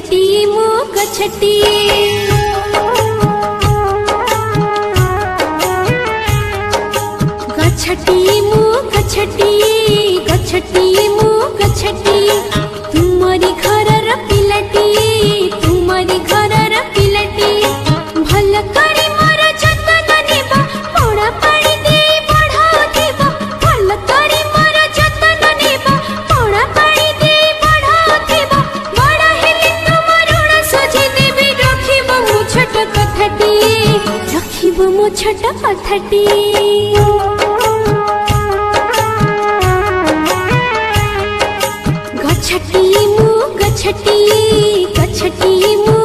गछटी मो गछटी गछटी मो गछटी गछटी मो गछटी तुमरी घरर पिलटी तुमरी घरर पिलटी भल करी मोर जतन नेबा पड़ा पानी दे बढ़ाउथिबा भल करी मोर जतन नेबा पड़ा पानी दे बढ़ाउथिबा बड़ा हेले तुमर ऋण सुझि देबी रखिबो मो छोट कथटी रखिबो मो छोट कथटी गछटी मु गछटी गछटी मु